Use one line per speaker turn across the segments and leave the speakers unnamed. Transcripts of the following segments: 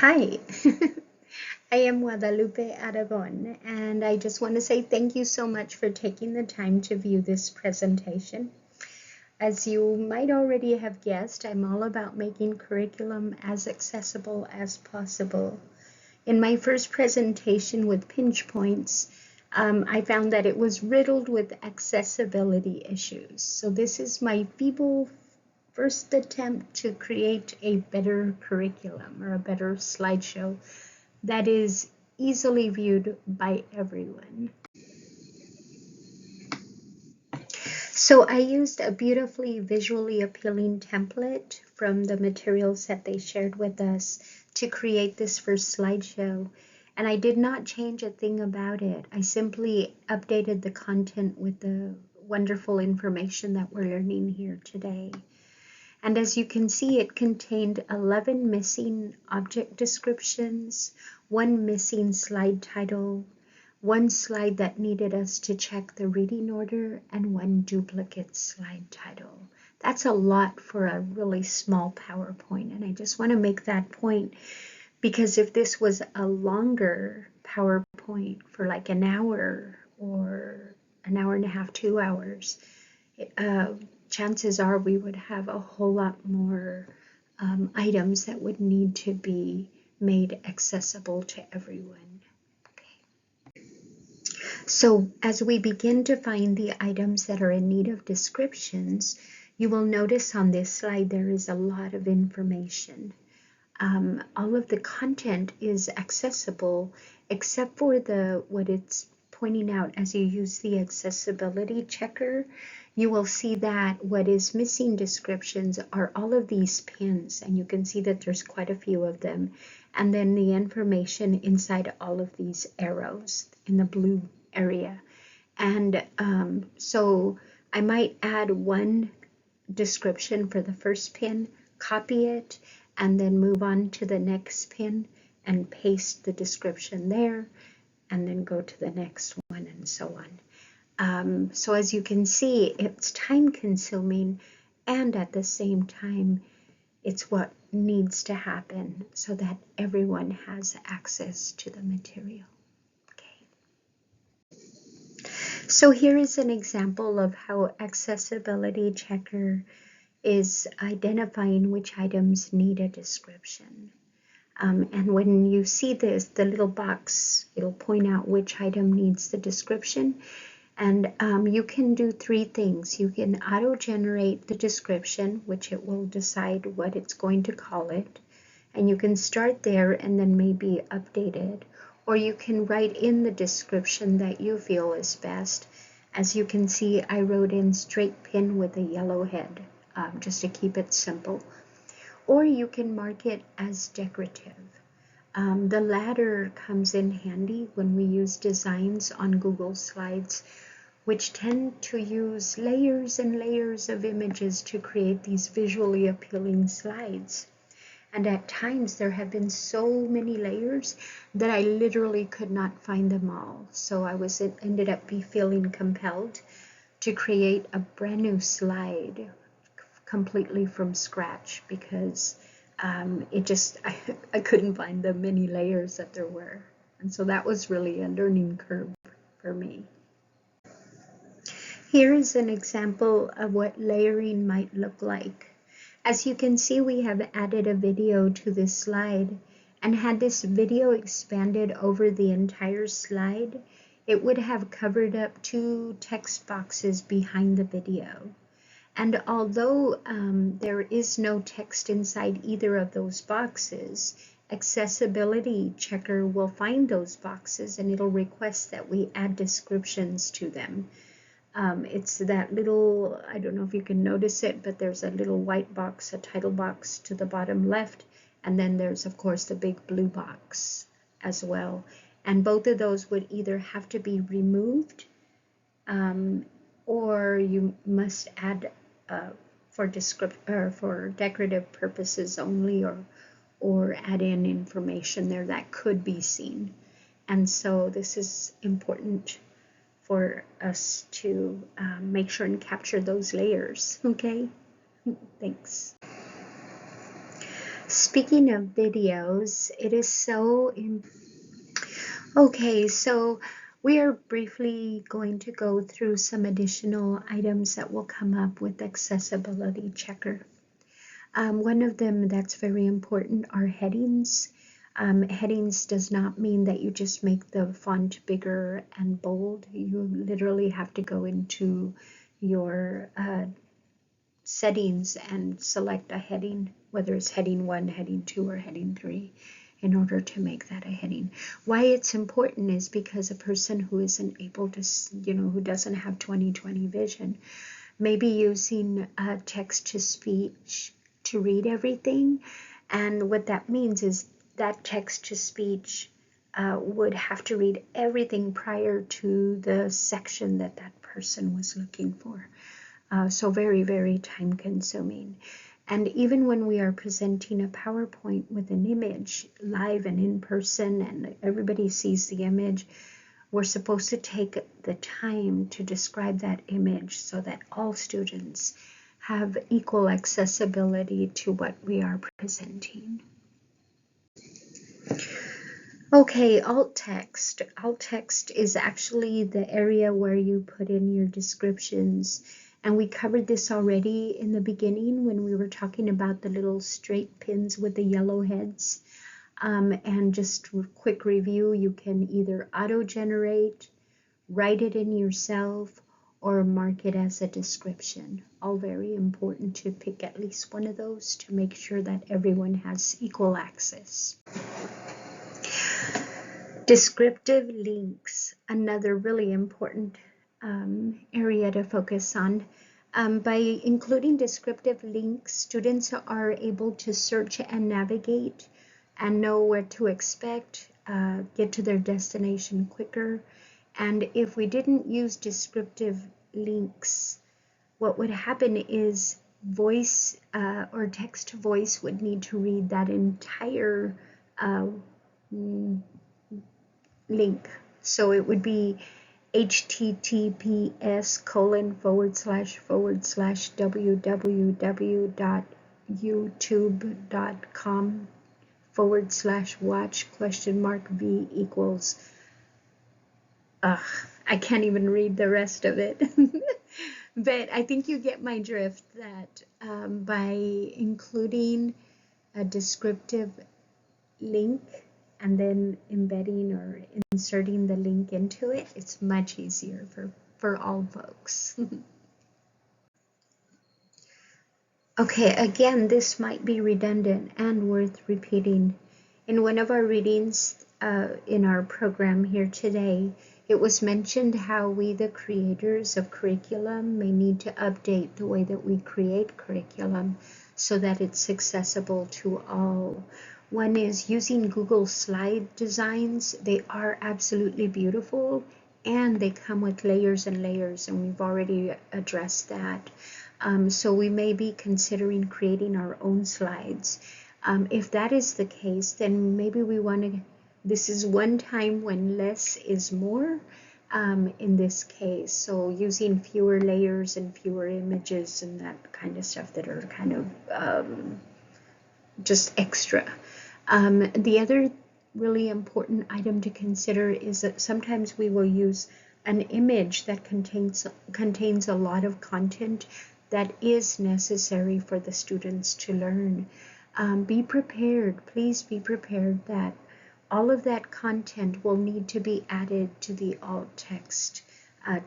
Hi, I am Guadalupe Aragon, and I just want to say thank you so much for taking the time to view this presentation. As you might already have guessed, I'm all about making curriculum as accessible as possible. In my first presentation with pinch points, I found that it was riddled with accessibility issues. So this is my feeble first attempt to create a better curriculum or a better slideshow that is easily viewed by everyone. So I used a beautifully visually appealing template from the materials that they shared with us to create this first slideshow. And I did not change a thing about it. I simply updated the content with the wonderful information that we're learning here today. And as you can see, it contained 11 missing object descriptions, 1 missing slide title, 1 slide that needed us to check the reading order, and 1 duplicate slide title. That's a lot for a really small PowerPoint, and I just want to make that point because if this was a longer PowerPoint for like an hour or an hour and a half, 2 hours, chances are we would have a whole lot more items that would need to be made accessible to everyone. Okay. So as we begin to find the items that are in need of descriptions, you will notice on this slide there is a lot of information. All of the content is accessible except for what it's pointing out as you use the accessibility checker. You will see that what is missing descriptions are all of these pins, and you can see that there's quite a few of them, and then the information inside all of these arrows in the blue area. And so I might add 1 description for the first pin, copy it, and then move on to the next pin and paste the description there, and then go to the next one, and so on. So as you can see, it's time consuming, and at the same time, it's what needs to happen so that everyone has access to the material. Okay. So here is an example of how accessibility checker is identifying which items need a description. And when you see this, the little box, it'll point out which item needs the description. And you can do 3 things. You can auto-generate the description, which it will decide what it's going to call it. And you can start there and then maybe update it. Or you can write in the description that you feel is best. As you can see, I wrote in straight pin with a yellow head, just to keep it simple. Or you can mark it as decorative. The latter comes in handy when we use designs on Google Slides, which tend to use layers and layers of images to create these visually appealing slides. And at times there have been so many layers that I literally could not find them all. So I ended up feeling compelled to create a brand new slide completely from scratch because I couldn't find the many layers that there were. And so that was really a learning curve for me. Here is an example of what layering might look like. As you can see, we have added a video to this slide, and had this video expanded over the entire slide, it would have covered up 2 text boxes behind the video. And although there is no text inside either of those boxes, accessibility checker will find those boxes and it'll request that we add descriptions to them. It's that little, I don't know if you can notice it, but there's a little white box, a title box to the bottom left, and then there's of course the big blue box as well. And both of those would either have to be removed or you must add for decorative purposes only, or add in information there that could be seen. And so this is important for us to make sure and capture those layers. Okay, thanks. Speaking of videos, it is so okay, so we are briefly going to go through some additional items that will come up with accessibility checker. One of them that's very important are headings. Headings does not mean that you just make the font bigger and bold. You literally have to go into your settings and select a heading, whether it's heading 1, heading 2, or heading 3, in order to make that a heading. Why it's important is because a person who isn't able to, who doesn't have 20/20 vision, may be using text-to-speech to read everything. And what that means is that text-to-speech would have to read everything prior to the section that that person was looking for. So very, very time consuming. And even when we are presenting a PowerPoint with an image live and in person and everybody sees the image, we're supposed to take the time to describe that image so that all students have equal accessibility to what we are presenting. Okay, alt text. Alt text is actually the area where you put in your descriptions. And we covered this already in the beginning when we were talking about the little straight pins with the yellow heads. And just a quick review, you can either auto-generate, write it in yourself, or mark it as a description. All very important to pick at least one of those to make sure that everyone has equal access. Descriptive links, another really important area to focus on. By including descriptive links, students are able to search and navigate and know what to expect, get to their destination quicker. And if we didn't use descriptive links, what would happen is voice or text to voice would need to read that entire link. So it would be https://www.youtube.com/watch?v equals I can't even read the rest of it. But I think you get my drift that by including a descriptive link and then embedding or inserting the link into it, it's much easier for all folks. Okay, again, this might be redundant and worth repeating. In one of our readings in our program here today, it was mentioned how we, the creators of curriculum, may need to update the way that we create curriculum so that it's accessible to all. One is using Google slide designs. They are absolutely beautiful and they come with layers and layers, and we've already addressed that. So we may be considering creating our own slides. If that is the case, then maybe we want to, this is one time when less is more in this case. So using fewer layers and fewer images and that kind of stuff that are kind of just extra. The other really important item to consider is that sometimes we will use an image that contains a lot of content that is necessary for the students to learn. Be prepared, please be prepared that all of that content will need to be added to the alt text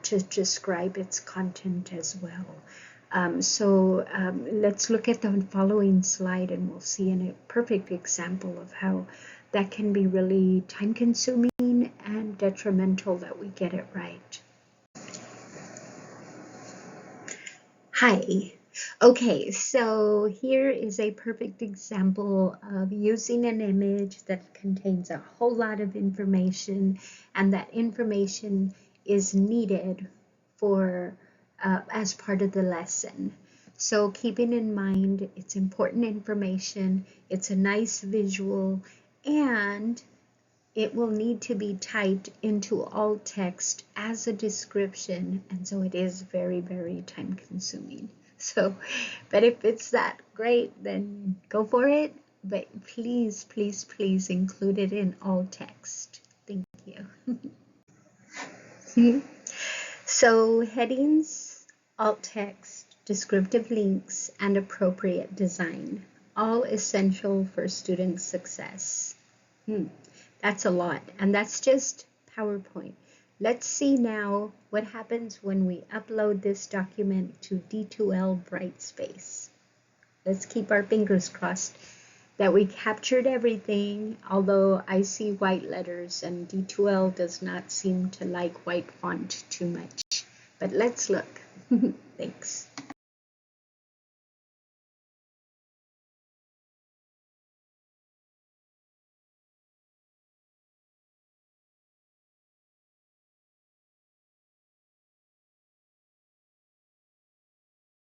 to describe its content as well. Let's look at the following slide and we'll see a perfect example of how that can be really time consuming and detrimental that we get it right. Hi. Okay, so here is a perfect example of using an image that contains a whole lot of information, and that information is needed for as part of the lesson. So keeping in mind it's important information, it's a nice visual, and it will need to be typed into alt text as a description, and so it is very, very time consuming. So, but if it's that great, then go for it. but please, please, please include it in all text. Thank you. So headings, alt text, descriptive links, and appropriate design, all essential for student success. That's a lot, and that's just PowerPoint. Let's see now what happens when we upload this document to D2L Brightspace. Let's keep our fingers crossed that we captured everything, although I see white letters and D2L does not seem to like white font too much. But let's look. Thanks.